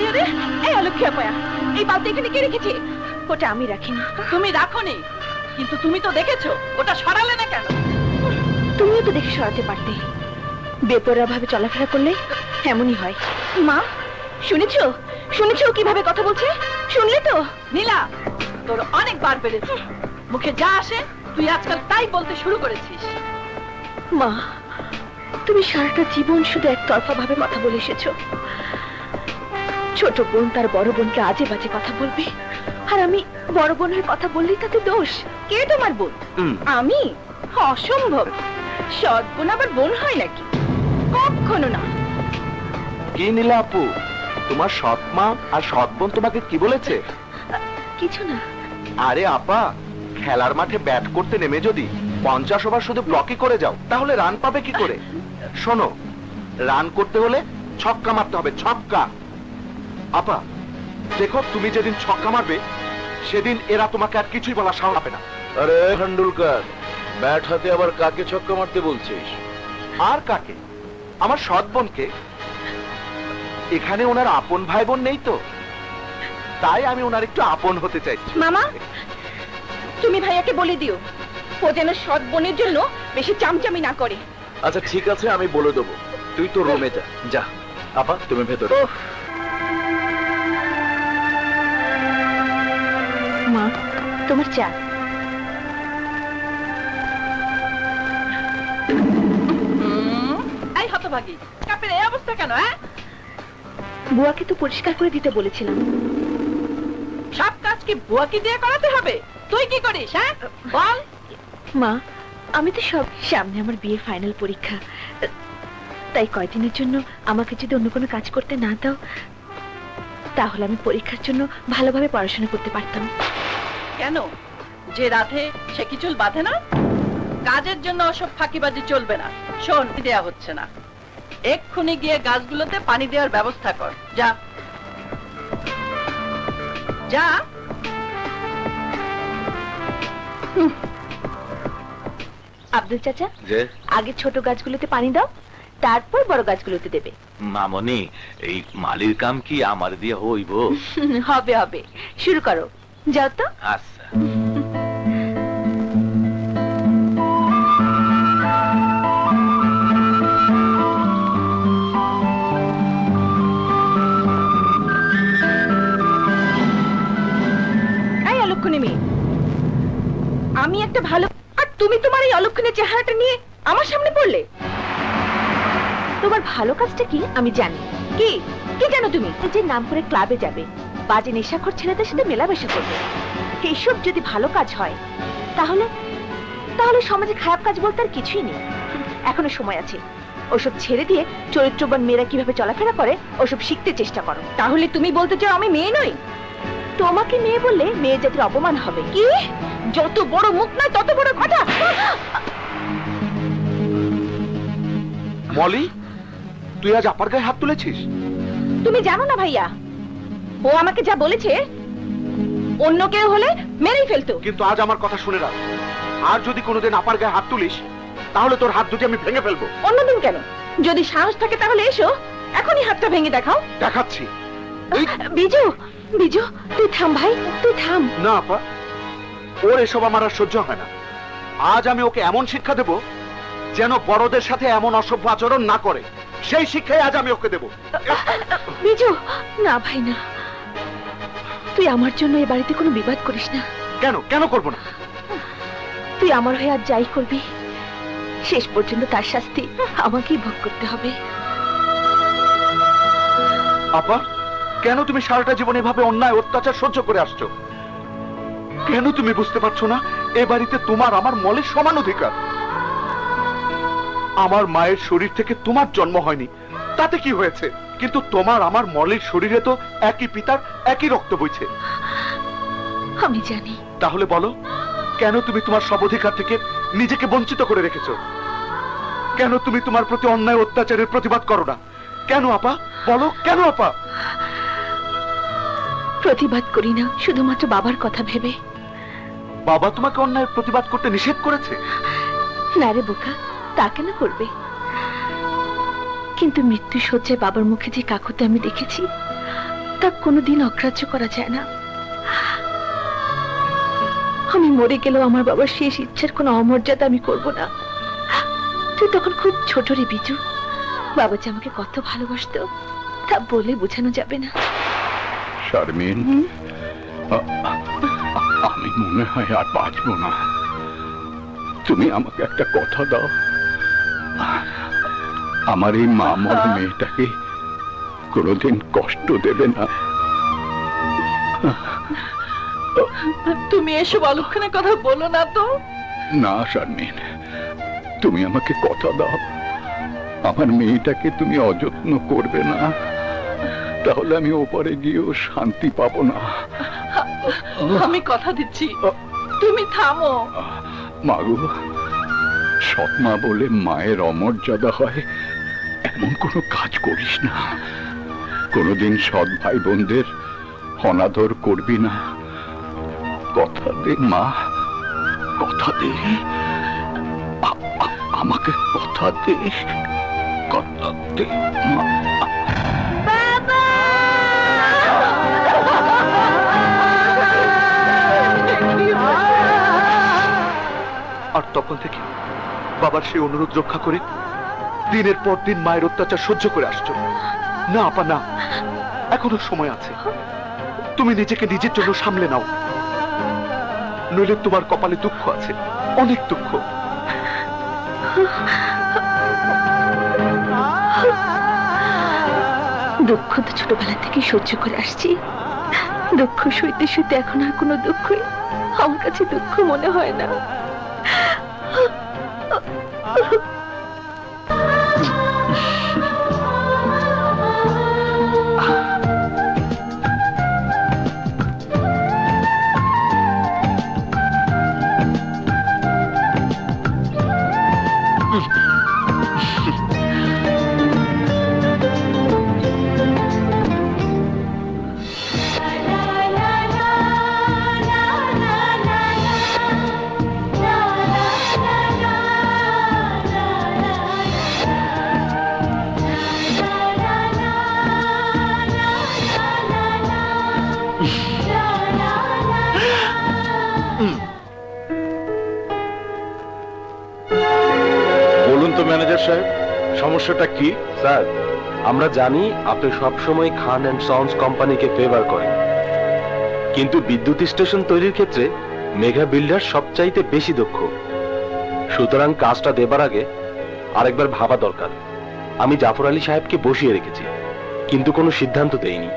আরে আরে, এই অলক্ষী আপায়া, এই বালতি এখানে কে রেখেছে? ওটা আমি রাখিনি। তুমি রাখোনি, কিন্তু তুমি তো দেখেছো, ওটা সরালে না কেন? তুমিও তো দেখে সরাতে পারতে। বেপরোয়া ভাবে চলাফেরা করলে এমনই হয়। মা, শুনেছো? শুনেছো কিভাবে কথা বলছে? শুনলে তো? নীলা, তোর অনেক বার বেড়েছে। মুখে যা আসে তুই আজকাল তাই বলতে শুরু করেছিস। মা, তুমি সারাটা জীবন শুধু একতরফা ভাবে কথা বলে এসেছো। ছোট বোন তার বড় বোনকে আজে বাজে কথা বলবে, আর আমি বড় বোনের কথা বললেই তাতে দোষ। কে তোমার বোন? আমি? অসম্ভব। সৎ বোন আবার বোন হয় নাকি? কখনো না। কি নীলা আপু, তোমার সৎ মা আর সৎ বোন তোমাকে কি বলেছে? কিছু না। আরে আপা, খেলার মাঠে ব্যাট করতে নেমে যদি 50 ওভার শুধু ব্লকই করে যাও, তাহলে রান পাবে কি করে? শোনো, রান করতে হলে ছক্কা মারতে হবে, ছক্কা। আপা দেখো, তুমি যেদিন ছক্কা মারবে সেদিন এরা তোমাকে আর কিছুই বলা সাহস পাবে না। আরে খান্ডুলকার, ব্যাট হাতে আবার কাকে ছক্কা মারতে বলছিস? আর কাকে? আমার সৎ বোনকে। এখানে ওনার আপন ভাই বোন নেই তো, তাই আমি ওনার একটু আপন হতে চাইছি। মামা, তুমি ভাইয়াকে বলে দিও ও যেন সৎ বোনের জন্য বেশি চামচামি না করে। আচ্ছা ঠিক আছে, আমি বলে দেবো। তুই তো রুমে যা। যা আপা, তুমি ভেতরে। মা, তোমার চা। এই হতভাগী, কাপের এই অবস্থা কেন? বুয়াকে তো পরিষ্কার করে দিতে বলেছিলাম। সব কাজ কি বুয়াকে দিয়ে করাতে হবে? তুই কি করিস? বল। মা, আমি তো সব, সামনে আমার বিয়ের ফাইনাল পরীক্ষা, তাই কয়দিনের জন্য আমাকে যদি অন্য কোনো কাজ করতে না দাও, তাহলে আমি পরীক্ষার জন্য ভালোভাবে পড়াশোনা করতে পারতাম। কেন? যে রাধে সে কি চুল বাঁধে না? কাজের জন্য ওসব ফাঁকিবাজি চলবে না। শোন, দেয়া হচ্ছে না, এক্ষুনি গিয়ে গাছগুলোতে পানি দেওয়ার ব্যবস্থা কর। যা যা। আব্দুল চাচা, যে আগে ছোট গাছগুলোতে পানি দাও, তারপর বড় গাছগুলোতে দেবে। মামনি, এই মালির কাম কি আমার দিয়ে হইব? হবে হবে, শুরু করো। যাও তো। আচ্ছা। এই অলক্ষণী মেয়ে, আমি একটা ভালো, আর তুমি তোমার এই অলক্ষণের চেহারাটা নিয়ে আমার সামনে পড়লে। তোমার ভালো কাজটা কি আমি জানি। কি কি জানো তুমি? যে নাম করে ক্লাবে যাবে, বাজে নেশাখোর ছেলেদের সাথে মেলামেশা করবে। এইসব যদি ভালো কাজ হয়, তাহলে তাহলে সমাজে খারাপ কাজ বলতে আর কিছুই নেই। এখনো সময় আছে। ওসব ছেড়ে দিয়ে চরিত্রবান মেয়েরা কিভাবে চলাফেরা করে ওসব শিখতে চেষ্টা করো। তাহলে তুমি বলতে চাও আমি মেয়ে নই? তোমাকে মেয়ে বললে মেয়ে জাতির অপমান হবে। কি? যত বড় মুখ নয় তত বড় কথা। মলি, তুই আজ আপার গায়ে হাত তুলেছিস? তুমি জানো না ভাইয়া, ও আমাকে যা বলেছে অন্য কেউ হলে মেরেই ফেলতো। কিন্তু আজ আমার কথা শুনে রাখ, আর যদি কোনোদিন আপার গায়ে হাত তুলিস, তাহলে তোর হাত দুটি আমি ভেঙে ফেলবো। অন্যদিন কেন? যদি সাহস থাকে তাহলে এসো, এখনই হাতটা ভেঙে দেখাও। দেখাচ্ছি। বিজু, বিজু, তুই থাম ভাই, তুই থাম। না আপা, ওর এসব আমার আর সহ্য হয় না। আজ আমি ওকে এমন শিক্ষা দেব যেন বড়দের সাথে এমন অসভ্য আচরণ না করে। সেই শিক্ষাই আজ আমি ওকে দেব। বিজু, না ভাই না, তুই আমার জন্য এ বাড়িতে কোনো বিবাদ করিস না। কেন কেন করব না? তুই আমার হয়ে আজ যাই করবি, শেষ পর্যন্ত তার শাস্তি আমাকেই ভোগ করতে হবে। আপা, কেন তুমি সারাটা জীবন এভাবে অন্যায় অত্যাচার সহ্য করে আসছো? কেন তুমি বুঝতে পারছো না এ বাড়িতে তোমার আমার মলের সমান অধিকার? আমার মায়ের শরীর থেকে তোমার জন্ম হয়নি, তাতে কি হয়েছে? কিন্তু তোমার আমার মলের শরীরে তো একই পিতার একই রক্ত বইছে। আমি জানি। তাহলে বলো, কেন তুমি তোমার সব অধিকার থেকে নিজেকে বঞ্চিত করে রেখেছো? কেন তুমি তোমার প্রতি অন্যায় অত্যাচারের প্রতিবাদ করো না? কেন আপা, বলো কেন আপা? প্রতিবাদ করি না শুধুমাত্র বাবার কথা ভেবে। বাবা তোমাকে অন্যায়ের প্রতিবাদ করতে নিষেধ করেছে? না রে বোকা, তা কেন করবে? কিন্তু মৃত্যু শয্যায় বাবার মুখে যে কাকুতি আমি দেখেছি, তা কোনোদিন অগ্রাহ্য করা যায় না। আমি মরে গেলেও আমার বাবার শেষ ইচ্ছার কোনো অমর্যাদা আমি করব না। তুই তখন খুব ছোট রে বিজু, বাবা যে আমাকে কত ভালোবাসতো তা বলে বোঝানো যাবে না। শারমিন, আমি মনে হয় আর বাঁচবো না। তুমি আমাকে একটা কথা দাও, আমার এই মা মরা মেয়েটাকে কোনোদিন কষ্ট দেবে না। তুমি এসব অলক্ষণে কথা বলো না তো। না শারমিন, তুমি আমাকে কথা দাও, আমার মেয়েটাকে তুমি অযত্ন করবে না, তাহলে আমি ওপারে গিয়েও শান্তি পাবো না। আমি কথা দিচ্ছি, তুমি থামো। মাগো, সৎমা বলে মায়ের অমর্যাদা হয় এমন কোনো কাজ করিস না। কোনোদিন সৎ ভাই বোনদের অনাদর করবি না। কথা দে মা, কথা দে, আমাকে কথা দে, কথা দে মা। আর তখন থেকে বাবার সেই অনুরোধ রক্ষা করে দিনের পর দিন মায়ের অত্যাচার সহ্য করে আসছো। না আপা না, এখনো সময় আছে। তুমি নিজেকে নিজের জন্য সামলে নাও, নইলে তোমার কপালে দুঃখ আছে, অনেক দুঃখ। দুঃখ তো ছোটবেলা থেকে সহ্য করে আসছি। দুঃখ সইতে সইতে এখন আর কোনো দুঃখই আমার কাছে দুঃখ মনে হয় না। বলুন তো ম্যানেজার সাহেব, সমস্যাটা কি? স্যার, আমরা জানি আপনি সবসময় খান অ্যান্ড সন্স কোম্পানিকে ফেভার করেন, কিন্তু বিদ্যুৎ স্টেশন তৈরির ক্ষেত্রে মেগা বিল্ডার সবচাইতে বেশি দক্ষ। সুতরাং কাজটা দেবার আগে আরেকবার ভাবা দরকার। আমি জাফর আলী সাহেবকে বসিয়ে রেখেছি, কিন্তু কোনো সিদ্ধান্ত দেইনি।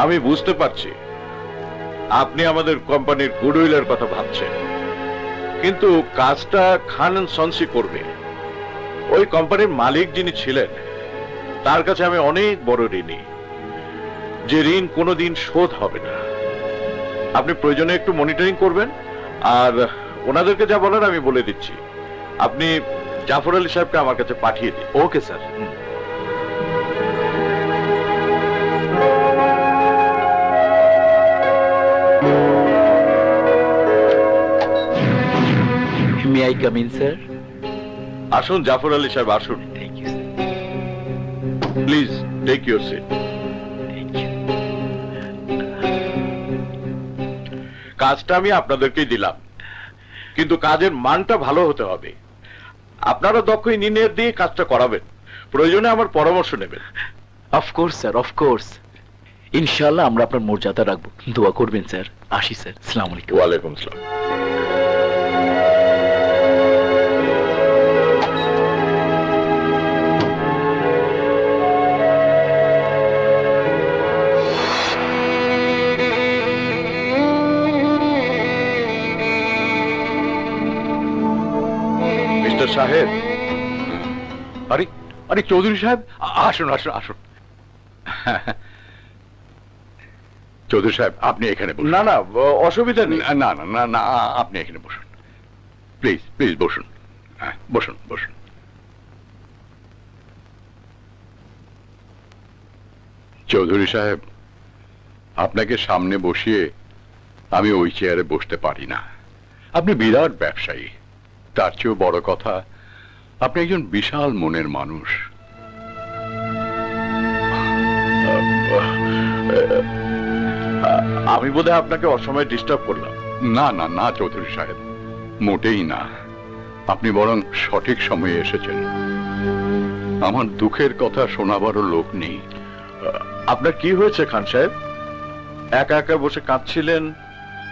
আমি বুঝতে পারছি আপনি আমাদের কোম্পানির গুডউইলের কথা ভাবছেন, কিন্তু কাজটা খান এন্ড সন্সি করবে। ওই কোম্পানির মালিক যিনি ছিলেন তার কাছে আমি অনেক বড় ঋণী, যে ঋণ কোনোদিন শোধ হবে না। আপনি প্রয়োজনে একটু মনিটরিং করবেন, আর ওনাদেরকে যা বলার আমি বলে দিচ্ছি। আপনি জাফর আলী সাহেবকে আমার কাছে পাঠিয়ে দিন। Okay sir. May I come in, sir? আসুন জাফর আলী সাহেব, আসুন। Thank you, sir. Please take your seat. Thank you. কাজটা আমি আপনাদেরকেই দিলাম, কিন্তু কাজের মানটা ভালো হতে হবে। আপনারা দক্ষ ইঞ্জিনিয়ার দিয়ে কাজটা করাবেন, প্রয়োজনে আমার পরামর্শ নেবেন। Of course, sir, of course. ইনশাআল্লাহ আমরা আপনার মর্যাদা রাখবো। দোয়া করবেন স্যার। আসি স্যার। আসসালামু আলাইকুম। ওয়ালাইকুম আসসালাম। মিস্টার সাহেব, আরে আরে চৌধুরী সাহেব, আসুন আসুন আসুন। চৌধুরী সাহেব, আপনি এখানে বসুন। না না, অসুবিধা নেই। না না না না, আপনি এখানে বসুন, প্লিজ প্লিজ বসুন। হ্যাঁ, বসুন বসুন। চৌধুরী সাহেব, আপনাকে সামনে বসিয়ে আমি ওই চেয়ারে বসতে পারি না। আপনি বিরাট ব্যবসায়ী, তার চেয়েও বড় কথা আপনি একজন বিশাল মনের মানুষ। আমি বোধহয় আপনাকে অসময়ে ডিস্টার্ব করলাম। না না না চৌধুরী সাহেব, মোটেই না। আপনি বরং সঠিক সময়ে এসেছেন। আমার দুঃখের কথা শোনাবারও লোক নেই। আপনার কি হয়েছে খান সাহেব? একা একা বসে কাঁদছিলেন।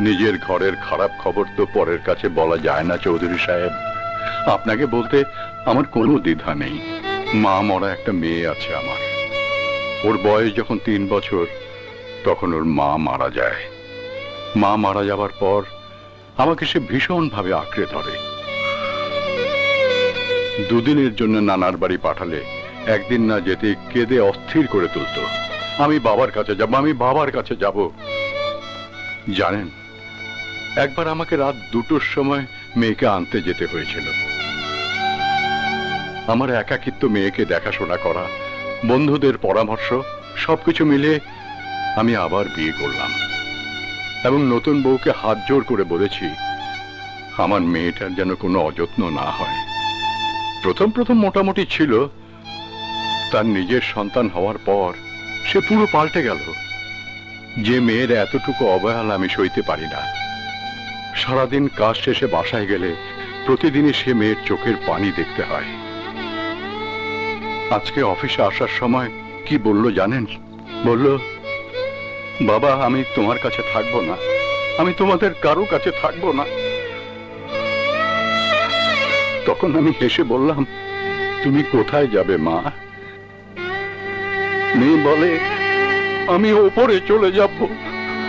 নিজের ঘরের খারাপ খবর তো পরের কাছে বলা যায় না চৌধুরী সাহেব। আপনাকে বলতে আমার কোনো দ্বিধা নেই। মা মরা একটা মেয়ে আছে আমার। ওর বয়স যখন 3 বছর, তখন ওর মা মারা যায়। মা মারা যাবার পর আমাকে সে ভীষণভাবে আঁকড়ে ধরে। দুদিনের জন্য নানার বাড়ি পাঠালে একদিন না যেতে কেঁদে অস্থির করে তুলতো। আমি বাবার কাছে যাব, আমি বাবার কাছে যাব। জানেন, একবার আমাকে রাত 2টোর সময় মেয়েকে আনতে যেতে হয়েছিল। আমার একাকিত্ব মেয়েকে দেখাশোনা করা, বন্ধুদের পরামর্শ, সবকিছু মিলে আমি আবার বিয়ে করলাম এবং নতুন বউকে হাত জোড় করে বলেছি আমার মেয়েটার যেন কোনো অযত্ন না হয়। প্রথম প্রথম মোটামুটি ছিল, তার নিজের সন্তান হওয়ার পর সে পুরো পাল্টে গেল। যে মেয়ের এতটুকু অবহেলা আমি সইতে পারি না। সারাদিন কাজ শেষে বাসায় গেলে প্রতিদিনই সে মেয়ের চোখের পানি দেখতে হয়। আজকে অফিসে আসার সময় কি বলল জানেন? বলল, বাবা আমি তোমার কাছে থাকবো না, আমি তোমাদের কারো কাছে থাকবো না। তখন আমি হেসে বললাম, তুমি কোথায় যাবে মা? মেয়ে বলে, আমি ওপরে চলে যাব,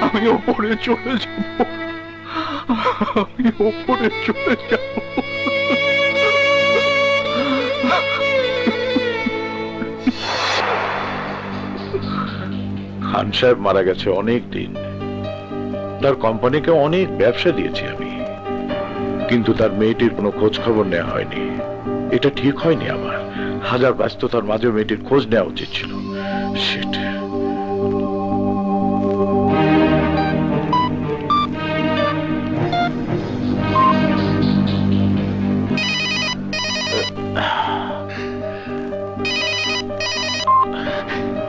আমি ওপরে চলে যাব, আমি ওপরে চলে যাব। খান সাহেব মারা গেছে অনেক দিন। তার কোম্পানিকে অনেক ব্যবসা দিয়েছি আমি, কিন্তু তার মেয়েটির কোনো খোঁজ খবর নেওয়া হয়নি। এটা ঠিক হয়নি আমার। হাজার ব্যস্ততার মাঝে মেয়েটির খোঁজ নেওয়া উচিত ছিল। Shit.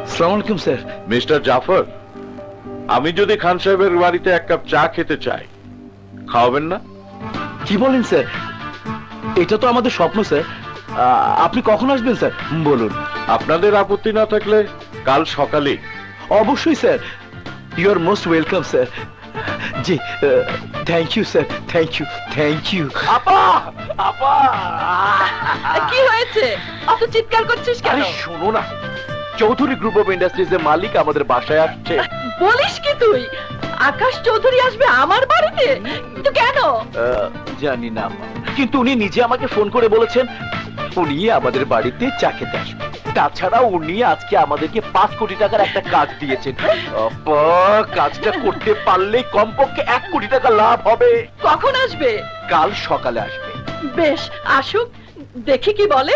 আসসালামু আলাইকুম স্যার। মিস্টার জাফর, আমি যদি খান সাহেবের বাড়িতে 1 কাপ চা খেতে চাই, খাওয়াবেন না? কি বলেন স্যার? এটা তো আমাদের স্বপ্ন স্যার। আপনি কখন আসবেন স্যার বলুন। আপনাদের আপত্তি না থাকলে কাল সকালে। অবশ্যই sir, you are most welcome sir. জি, thank you sir, thank you, thank you. আপা, আপা, কি হয়েছে? অত চিৎকার করছিস কেন? আরে শোনো না, চৌধুরী গ্রুপ অফ ইন্ডাস্ট্রিজ এর মালিক আমাদের বাসায় আসছে। বলিস কি তুই? আকাশ চৌধুরী আসবে আমার বাড়িতে? কিন্তু কেন? জানি না, কিন্তু উনি নিজে আমাকে ফোন করে বলেছেন উনি আমাদের বাড়িতে চা খেতে আসবেন। তাছাড়া উনি আজকে আমাদেরকে 5 কোটি টাকার একটা কাজ দিয়েছেন। আপা, কাজটা করতে পারলে কমপক্ষে 1 কোটি টাকা লাভ হবে। কখন আসবে? কাল সকালে আসবে। বেশ, আসুক, দেখি কি বলে।